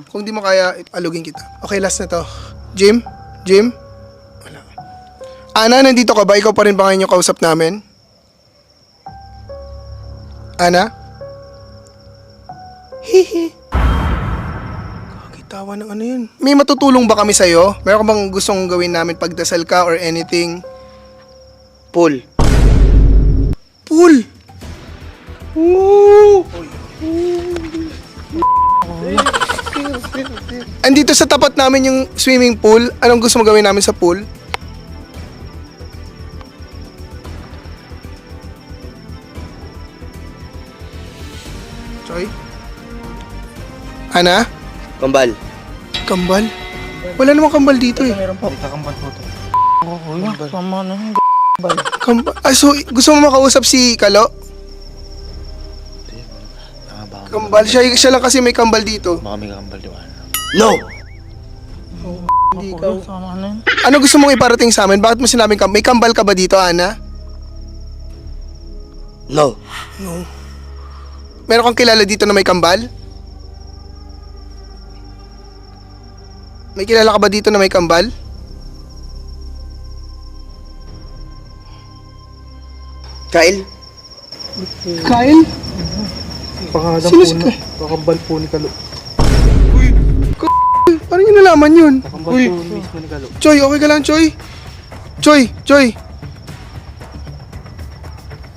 Kung di mo kaya, alugin kita. Okay, last na to. Jim? Jim? Wala. Ana, nandito ka ba? Ikaw pa rin ba ngayon yung kausap namin? Ana? Hihi. Kakitawa ng ano yun. May matutulong ba kami sa'yo? Meron ka bang gustong gawin namin pagdasal ka or anything? Pool. Pool! Ooh! Andito sa tapat namin yung swimming pool. Anong gusto mo gawin namin sa pool? Choy? Ana? Kambal. Kambal? Wala namang kambal dito eh. Meron po. Kakambal po to. Oo, kuya. Sama na yung Kambal? Ah, so gusto mo makausap si Kalo? Kambal? Siya lang kasi may kambal dito. Baka may kakambal yung ano. No! Hindi ikaw. Sama na yun. Ano gusto mong iparating sa amin? Bakit mo sinabing kambal? May kambal ka ba dito, Ana? No. No. Meron kang kilala dito na may kambal? May kilala ka ba dito na may kambal? Kyle? Kyle? Pangalan Sino po si na, kakambal po ni Kalo. Paano nyo nalaman yun? Kakambal po mismo ni Kalo. Choy, okay ka lang, Choy? Choy.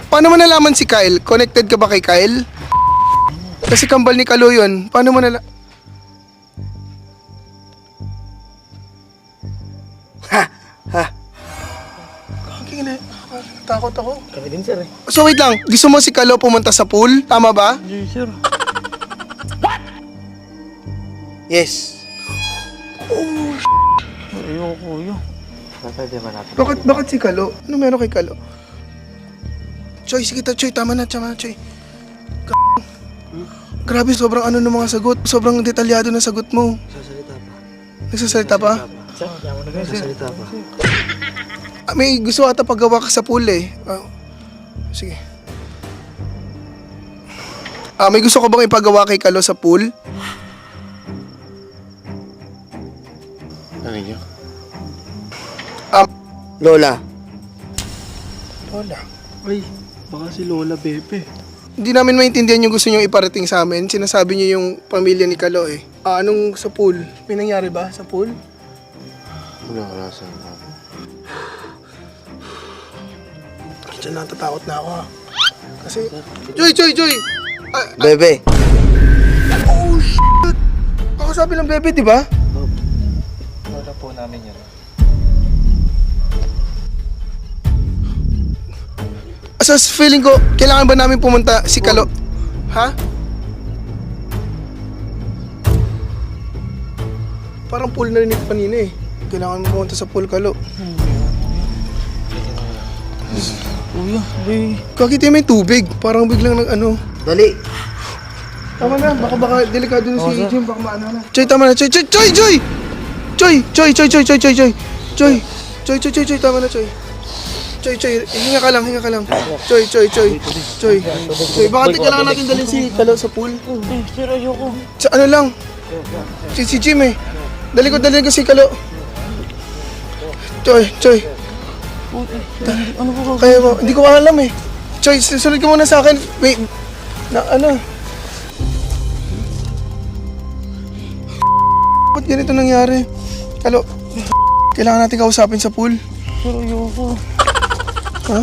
Paano mo nalaman si Kyle? Connected ka ba kay Kyle? Kasi kambal ni Kalo yun. Paano mo nalaman? Kaki na. Takot ako. Kami din, sir. So wait lang, gusto mo si Kalo pumunta sa pool? Tama ba? Hindi, sir. Yes. Ayoko, kuya. Pwede ba natin? Bakit si Kalo? Ano meron kay Kalo? Choy, sige ta, Choy. Tama na, Choy. Grabe, sobrang ano ng mga sagot. Sobrang detalyado na sagot mo. Sasalita pa. Nagsasalita pa? Sasalita pa. Ah, may gusto ata paggawa ka sa pool eh. Sige. May gusto ko bang ipagawa kay Kalo sa pool? Ano niyo? Lola. Wala. Ay, baka si Lola Bebe. Hindi namin maintindihan yung gusto nyo iparating sa amin. Sinasabi nyo yung pamilya ni Kalo eh. Anong sa pool? May nangyari ba sa pool? Wala sa mga. Diyan natatakot na ako ha. Kasi... Joy! Bebe. Oh shit! Kakasabi ng bebe, di ba? Lola po namin yan. So feeling ko, kailangan ba namin pumunta si Kalo? Ha? Parang pool na rin kanina eh. Kailangan mo pumunta sa pool, Kalo. Kuya, bay. Kakita may tubig. Parang biglang ano. Dali. Tama na, baka delikado na si Jim, baka maano na. Choy, tama na, Choy! Choy, tama na, Choy. Choy, hinga ka lang. Choy, bakit kailangan natin dalhin si Kalo sa pool? Hindi, sir, ayoko. Sa ano lang? Si Jim eh. Dali ko si Kalo. Choy. Ano po Kaya mo, hindi ko alam eh. Choy, susunod ka muna sa akin. Wait, ano? Ba't ganito nangyari? Kalo, kailangan natin kausapin sa pool. Sir, ayoko. Ha?